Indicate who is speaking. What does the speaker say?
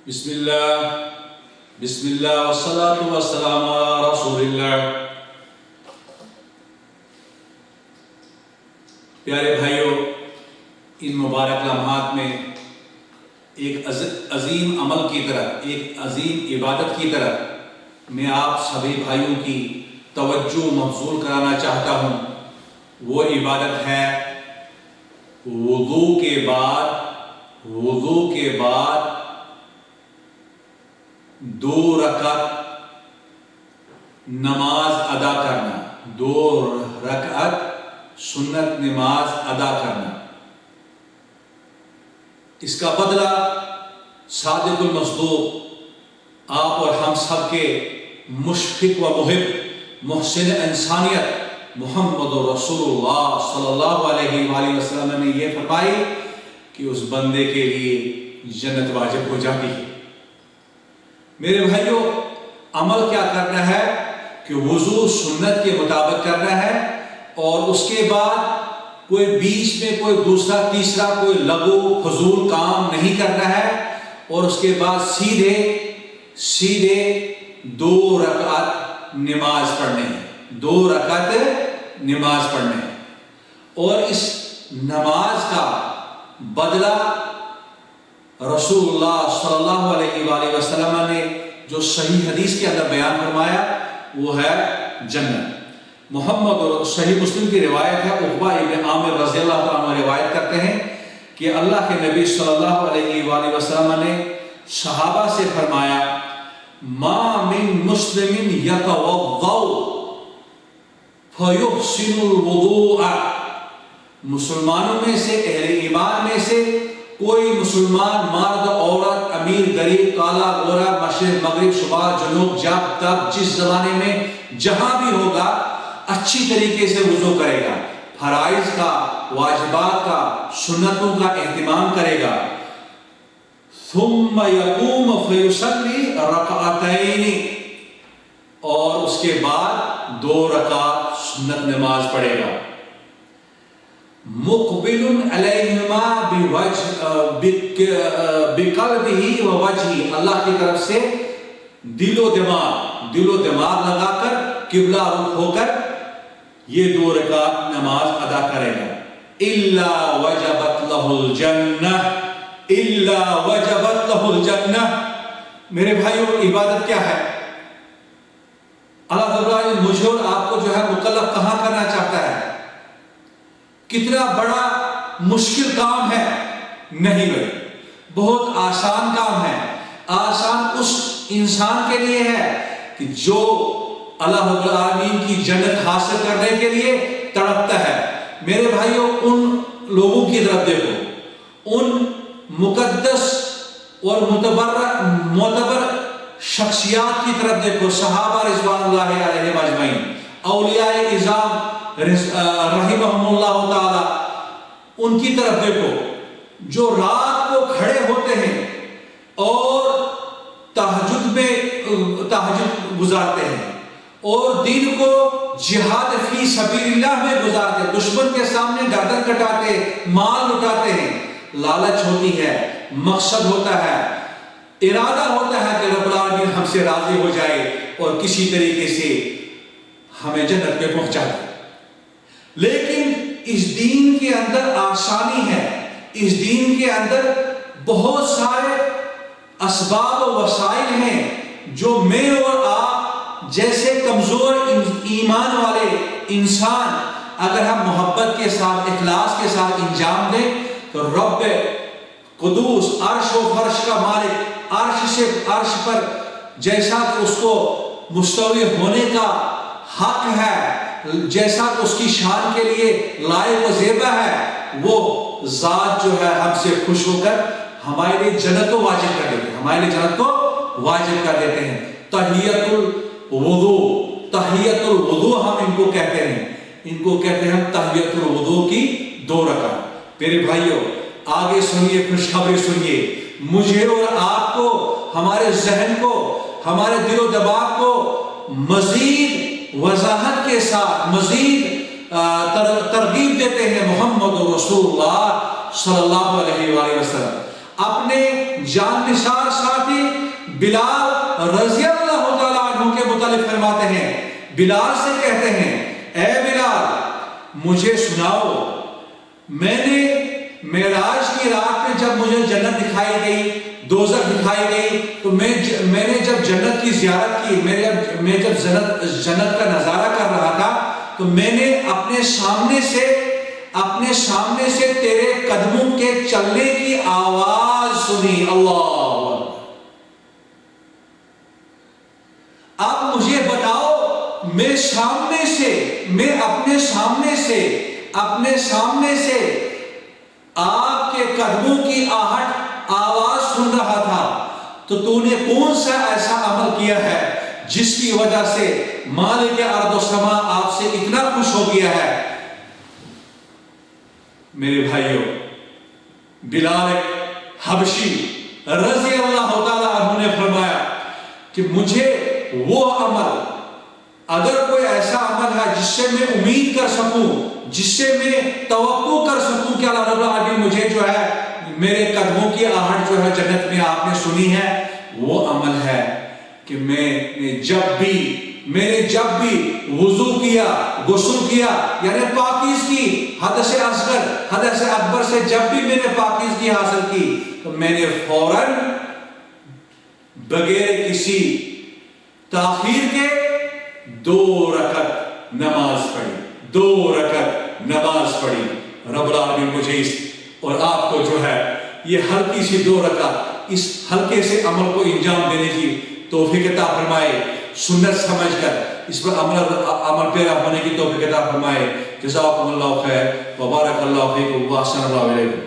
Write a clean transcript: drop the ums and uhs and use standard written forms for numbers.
Speaker 1: بسم اللہ والصلاة والسلام علی رسول اللہ۔ پیارے بھائیوں، ان مبارک لمحات میں ایک عظیم عمل کی طرف، ایک عظیم عبادت کی طرف میں آپ سبھی بھائیوں کی توجہ مبذول کرانا چاہتا ہوں۔ وہ عبادت ہے وضو کے بعد 2 رکعت نماز ادا کرنا، 2 رکعت سنت نماز ادا کرنا۔ اس کا بدلہ صادق المصدوق آپ اور ہم سب کے مشفق و محب محسن انسانیت محمد رسول اللہ صلی اللہ علیہ وآلہ وسلم نے یہ فرمائی کہ اس بندے کے لیے جنت واجب ہو جاتی ہے۔ میرے بھائیوں، عمل کیا کرنا ہے کہ وضو سنت کے مطابق کرنا ہے، اور اس کے بعد کوئی بیچ میں کوئی دوسرا تیسرا کوئی لغو فضول کام نہیں کرنا ہے، اور اس کے بعد سیدھے 2 رکعت نماز پڑھنے ہیں، 2 رکعت نماز پڑھنے ہیں۔ اور اس نماز کا بدلہ رسول اللہ صلی اللہ علیہ وآلہ وسلم نے جو صحیح حدیث کے اندر بیان فرمایا وہ ہے جنت۔ صحیح مسلم کی روایت ہے، عقبہ ابن عامر رضی اللہ عنہ روایت کرتے ہیں کہ اللہ کے نبی صلی اللہ علیہ وآلہ وسلم نے صحابہ سے فرمایا، ما من مسلم یتوضأ فیحسن الوضوء، مسلمانوں میں سے، اہل ایمان میں سے کوئی مسلمان مرد عورت امیر غریب کالا گورا مشرق مغرب شمال جنوب جب تک جس زمانے میں جہاں بھی ہوگا اچھی طریقے سے وضو کرے گا، فرائض کا، واجبات کا، سنتوں کا اہتمام کرے گا، ثم یقوم فیصلی رکعتین، اور اس کے بعد 2 رکعت سنت نماز پڑھے گا، مقبل علیہما بقلبہ و وجہہ، اللہ کی طرف سے دل و دماغ لگا کر قبلہ رخ ہو کر یہ 2 رکعت نماز ادا کرے گا، الا وجبت لہ الجنہ۔ میرے بھائیوں، عبادت کیا ہے؟ اللہ تعالیٰ نے مجھے اور آپ کو جو ہے مکلف کہاں کرنا چاہتا ہے؟ کتنا بڑا مشکل کام ہے؟ نہیں بھائی، بہت آسان کام ہے۔ آسان اس انسان کے لیے ہے کہ جو اللہ رب العالمین کی جنت حاصل کرنے کے لیے تڑپتا ہے۔ میرے بھائیوں، ان لوگوں کی طرف دیکھو، ان مقدس اور معتبر شخصیات کی طرف دیکھو، صحابہ رضوان اللہ علیہم اجمعین، اولیاء اعظام رحمہم اللہ تعالی، ان کی طرف دیکھو جو رات کو کھڑے ہوتے ہیں اور تہجد گزارتے ہیں، اور دن کو جہاد فی سبیل اللہ میں گزارتے ہیں، دشمن کے سامنے گردن کٹاتے، مال لٹاتے ہیں۔ لالچ ہوتی ہے، مقصد ہوتا ہے، ارادہ ہوتا ہے کہ رب العالمین ہم سے راضی ہو جائے اور کسی طریقے سے ہمیں جنت میں پہنچا دے۔ لیکن اس دین کے اندر آسانی ہے، اس دین کے اندر بہت سارے اسباب و وسائل ہیں جو میں اور آپ جیسے کمزور ایمان والے انسان اگر ہم محبت کے ساتھ، اخلاص کے ساتھ انجام دیں تو رب قدوس عرش و فرش کا مالک عرش پر جیسا کہ اس کو مستوی ہونے کا حق ہے، جیسا کہ اس کی شان کے لیے لائق و زیبا ہے، وہ ذات جو ہے ہم سے خوش ہو کر ہمارے لیے جنت کو واجب کر دیتے ہیں، ہمارے لیے جنت کو واجب کر دیتے ہیں۔ تحیت الوضو ہم ان کو کہتے ہیں، ان کو کہتے ہیں ہم تحیت الوضو کی 2 رکعت۔ میرے بھائیوں، آگے سنیے، خوشخبری سنیے، مجھے اور آپ کو، ہمارے ذہن کو، ہمارے دل و دماغ کو مزید وضاحت کے ساتھ، مزید ترغیب دیتے ہیں محمد رسول اللہ صلی اللہ علیہ وآلہ وسلم۔ اپنے جان نثار ساتھی بلال رضی اللہ تعالیٰ عنہ کے متعلق فرماتے ہیں، بلال سے کہتے ہیں اے بلال مجھے سناؤ، میں نے معراج کی رات میں جب مجھے جنت دکھائی گئی، دوزخ دکھائی گئی، تو میں نے جب جنت کی زیارت کی، میں جب جنت کا نظارہ کر رہا تھا تو میں نے اپنے سامنے سے تیرے قدموں کے چلنے کی آواز سنی۔ اللہ، اب مجھے بتاؤ میں اپنے سامنے سے آپ کے قدموں کی آہٹ آواز سن رہا تھا، تو نے کون سا ایسا عمل کیا ہے جس کی وجہ سے مالک ارض و سما آپ سے اتنا خوش ہو گیا ہے؟ میرے بھائیوں، بلال حبشی رضی اللہ تعالیٰ عنہ نے فرمایا کہ مجھے وہ عمل، اگر کوئی ایسا عمل ہے جس سے میں امید کر سکوں، جس سے میں توقع کر سکوں کہ اللہ رب العالمین مجھے جو ہے میرے قدموں کی آہٹ جو ہے جنت میں آپ نے سنی ہے، وہ عمل ہے کہ میں نے جب بھی وضو کیا، غسل کیا، یعنی پاکیزگی حدث اصغر حدث اکبر سے جب بھی میں نے پاکیزگی حاصل کی تو میں نے فوراً بغیر کسی تاخیر کے 2 رکعت نماز پڑھی۔ رب العالمین مجھے اور آپ کو جو ہے یہ ہلکی سی 2 رکعت اس ہلکے سے عمل کو انجام دینے کی توفیق عطا فرمائے، سنت سمجھ کر اس پر عمل پیرا ہونے کی توفیق عطا فرمائے۔ جزاکم اللہ خیر، وبارک اللہ فیکم، واحسن اللہ علیکم۔